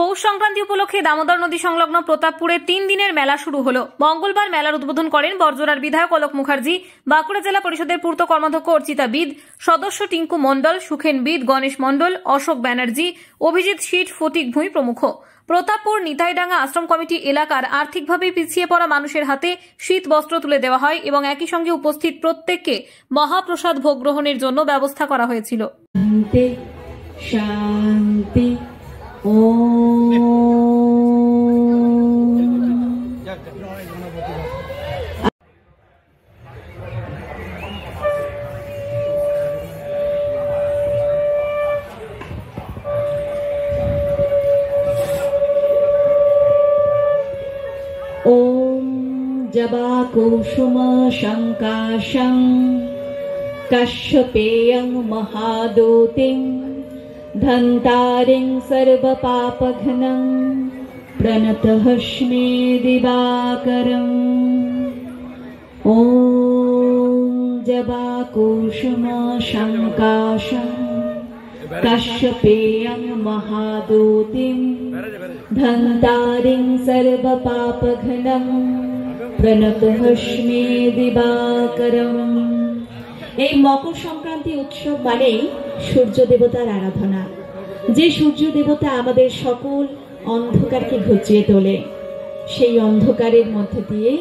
পৌষ সংক্রান্তি উপলক্ষে দামোদর নদী সংলগ্ন প্রতাপপুরে 3 দিনের মেলা শুরু হলো। মঙ্গলবার মেলার উদ্বোধন করেন বরজোড়ার বিধায়ক অলোক মুখার্জি, বাঁকুড়া জেলা পরিষদের পূর্ত কর্মাধ্যক্ষ অর্চিতা বিদ, সদস্য টিঙ্কু মণ্ডল, সুখেন বিদ, গণেশ মণ্ডল, অশোক ব্যানার্জি, অভিজিৎ শীট, ফটিক ভুঁই প্রমুখ। প্রতাপপুর নিতাইডাঙ্গা আশ্রম কমিটি এলাকার আর্থিকভাবে পিছিয়ে পড়া মানুষের হাতে শীত বস্ত্র তুলে দেওয়া হয় এবং একই সঙ্গে উপস্থিত প্রত্যেককে মহাপ্রসাদ ভোগ গ্রহণের জন্য ব্যবস্থা করা হয়েছিল। শান্তি ओम जबाकुसुम शंकाशं कश्यपेयं महादूतिं धन्तारिं सर्वपापघ्नं प्रणतहस्मि दिवाकरम्। ओम जबाकुसुम शंकाशं कश्यपेयं महादूतिं धन्तारिं सर्वपापघ्नं प्रणतहस्मि दिवाकरम्। এই মকর সংক্রান্তি উৎসব মানেই সূর্য দেবতার আরাধনা, যে সূর্য দেবতা আমাদের সকল অন্ধকারকে ঘুচিয়ে তোলে। সেই অন্ধকারের মধ্যে দিয়ে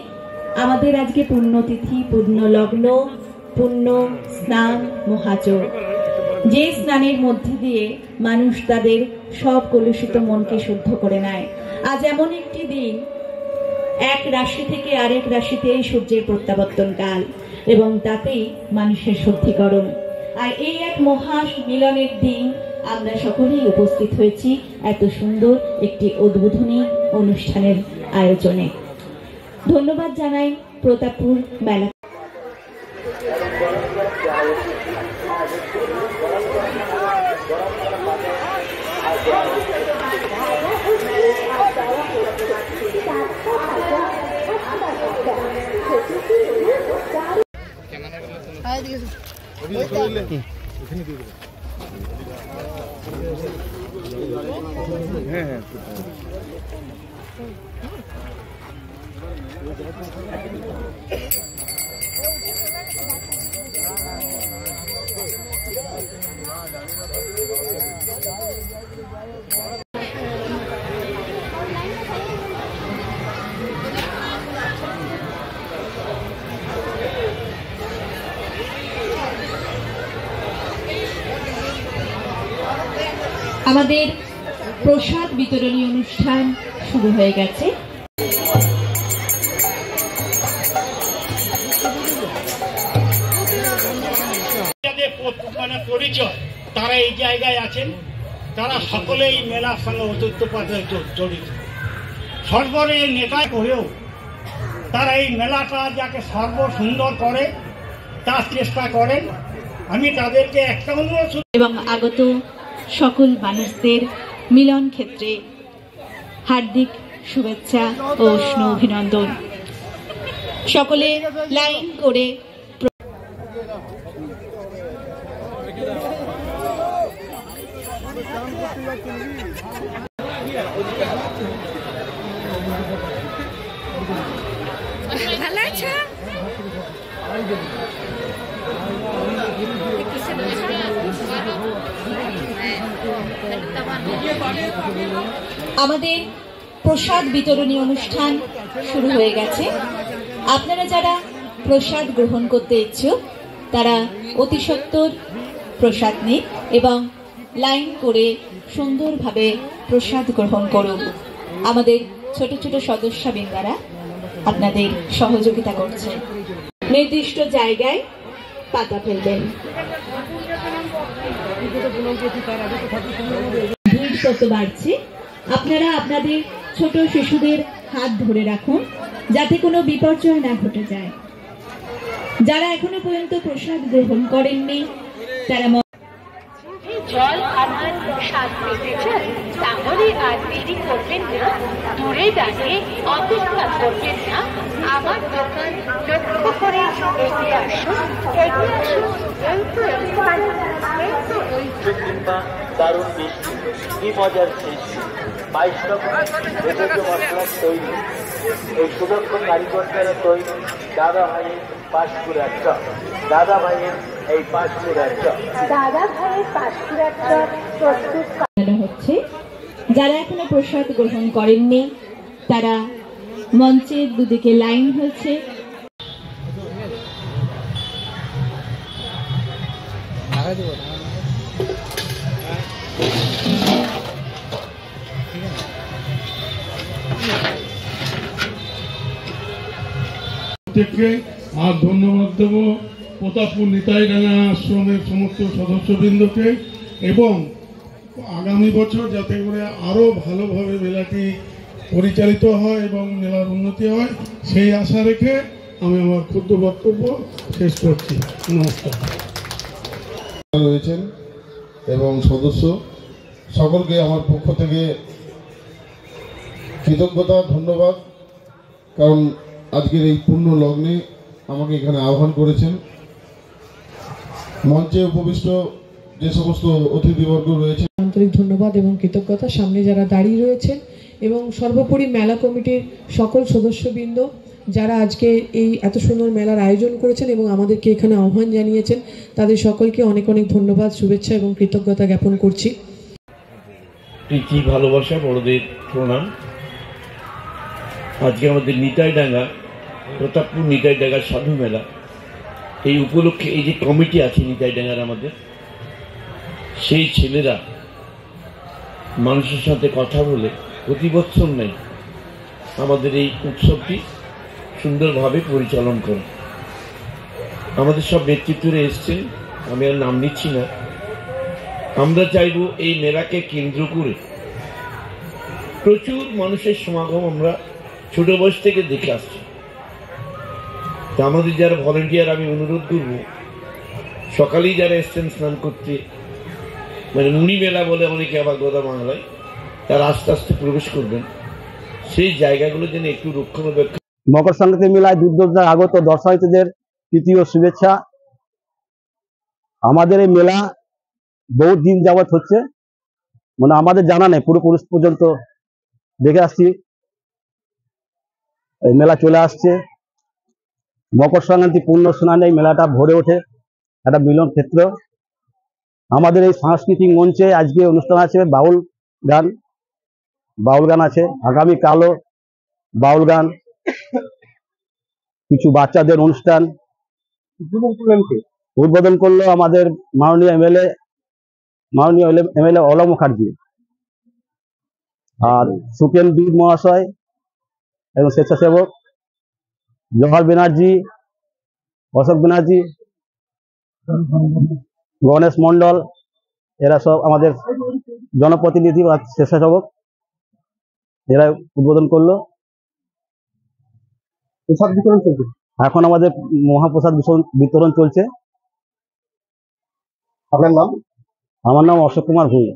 আমাদের আজকে পুণ্যতিথি, পুণ্য লগ্ন, পুণ্য স্নান মহাযোগ, যে স্নানের মধ্যে দিয়ে মানুষ তাদের সব কলুষিত মনকে শুদ্ধ করে নেয়। আজ এমন একটি দিন, এক রাশি থেকে আরেক রাশিতে সূর্যের প্রত্যাবর্তন কাল এবং তাতেই মানুষের শুদ্ধিকরণ। আর এই এক মহা মিলনের দিন আমরা সকলেই উপস্থিত হয়েছি এত সুন্দর একটি উদ্বোধনী অনুষ্ঠানের আয়োজনে। ধন্যবাদ জানাই প্রতাপপুর মেলা। আমাদের প্রসাদ বিতরণী অনুষ্ঠান শুরু হয়ে গেছে। পরিচয় তারা এই জায়গায় আছেন, তারা সকলেই মেলার সঙ্গে ওতপ্রোতভাবে জড়িত। সর্বরে নেতা করেও তারা এই মেলাটা যাকে সর্বসুন্দর করে তার চেষ্টা করেন। আমি তাদেরকে একটা অনুরোধ এবং আগত সকল মানুষদের মিলন ক্ষেত্রে হার্দিক শুভেচ্ছা ও উষ্ণ অভিনন্দন। সকলে লাইন করে ভালো আছে। আমাদের প্রসাদ বিতরণী অনুষ্ঠান শুরু হয়ে গেছে। আপনারা যারা প্রসাদ গ্রহণ করতে ইচ্ছুক তারা অতি সত্বর প্রসাদ নিন এবং লাইন করে সুন্দরভাবে প্রসাদ গ্রহণ করুন। আমাদের ছোট ছোট সদস্যবৃন্দারা আপনাদের সহযোগিতা করছে। নির্দিষ্ট জায়গায় পাতা ফেলবেন। ভিড় তত বাড়ছে, আপনারা আপনাদের ছোট শিশুদের হাত ধরে রাখুন যাতে কোনো বিপর্যয় না ঘটে যায়। যারা এখনো পর্যন্ত প্রসাদ গ্রহণ করেননি তারা জল আনার স্বাদ পেতে চান তাহলে আর দেরি করবেন না, দূরে দাঁড়িয়ে অপেক্ষা করবেন না। আমার দোকান লক্ষ্য করে এগিয়ে আসুন, এগিয়ে আসুন। এই তো এই তো দারুণ মিষ্টি, কি মজার শেষ। 22 মশলার তৈরি, এই সুদক্ষ কারিগর দ্বারা তৈরি দাদা ভাইয়ের পাঁশকুড়ার চপ। দাদা ভাইয়ের এই পাঁশকুড়ার চপ, দাদা ভাইয়ের পাঁশকুড়ার চপ প্রস্তুত হচ্ছে। যারা এখনো প্রসাদ গ্রহণ করেননি তারা মঞ্চের দুদিকে লাইন হয়েছে। আর ধন্যবাদ দেব প্রতাপপুর নিতাইডাঙ্গা আশ্রমের সমস্ত সদস্যবৃন্দকে, এবং আগামী বছর যাতে করে আরো ভালোভাবে মেলাটি পরিচালিত হয় এবং মেলার উন্নতি হয় সেই আশা রেখে আমি আমার ক্ষুদ্র বক্তব্য শেষ করছি। নমস্কার। রয়েছেন এবং সদস্য সকলকে আমার পক্ষ থেকে কৃতজ্ঞতা, ধন্যবাদ। কারণ আজকের এই পূর্ণ লগ্নে আমাকে এখানে আহ্বান করেছেন। মঞ্চে উপবিষ্ট যে সমস্ত অতিথিবর্গ রয়েছে, আন্তরিক ধন্যবাদ এবং কৃতজ্ঞতা। সামনে যারা দাঁড়িয়ে রয়েছেন এবং সর্বোপরি মেলা কমিটির সকল সদস্যবৃন্দ যারা আজকে এই এত সুন্দর মেলার আয়োজন করেছেন এবং আমাদেরকে এখানে আহ্বান জানিয়েছেন, তাদের সকলকে অনেক অনেক ধন্যবাদ, শুভেচ্ছা এবং কৃতজ্ঞতা জ্ঞাপন করছি। প্রীতি, ভালোবাসা, বড়দের প্রণাম। আজকে আমাদের নিতাইডাঙ্গা, প্রতাপপুর নিতাইডাঙ্গার সাধু মেলা, এই উপলক্ষে এই যে কমিটি আছে নিতাইডাঙ্গার আমাদের, সেই ছেলেরা মানুষের সাথে কথা বলে প্রতি বছর নেই আমাদের এই উৎসবটি সুন্দরভাবে পরিচালন করে। আমাদের সব নেতৃত্বরা এসছেন, আমি আর নাম নিচ্ছি না। আমরা চাইব এই মেলাকে কেন্দ্র করে প্রচুর মানুষের সমাগম আমরা ছোট বয়স থেকে দেখে আসছি। তা আমাদের যারা ভলেন্টিয়ার, আমি অনুরোধ করব সকালেই যারা এসছেন স্নান করতে, মানে মুড়ি মেলা বলে অনেকে আবার গোদা বাংলায়, তারা আস্তে আস্তে প্রবেশ করবেন, সেই জায়গাগুলো যেন একটু রক্ষণাবেক্ষণ। মকর সংক্রান্তি মেলায় দূর আগত দর্শনার্থীদের তৃতীয় শুভেচ্ছা। আমাদের এই মেলা বহু দিন যাবৎ হচ্ছে, মানে আমাদের জানা নেই, পুরুষ পর্যন্ত দেখে আসছি। এই মেলা চলে আসছে, মকর সংক্রান্তি পূর্ণ স্নানে এই মেলাটা ভরে ওঠে, একটা মিলন ক্ষেত্র। আমাদের এই সাংস্কৃতিক মঞ্চে আজকে অনুষ্ঠান আছে, বাউল গান আছে। আগামীকালও বাউল গান, কিছু বাচ্চাদের অনুষ্ঠান উদ্বোধন করলো আমাদের মাননীয় এমএলএ অলক মুখার্জি আর সুকেন বিদ মহাশয় এবং স্বেচ্ছাসেবক জওহর ব্যানার্জি, অশোক ব্যানার্জি, গণেশ মন্ডল, এরা সব আমাদের জনপ্রতিনিধি বা স্বেচ্ছাসেবক, এরা উদ্বোধন করলো। প্রসাদ বিতরণ চলছে, এখন আমাদের মহাপ্রসাদ বিতরণ চলছে। আপনার নাম? আমার নাম অশোক কুমার ভূঁইয়া।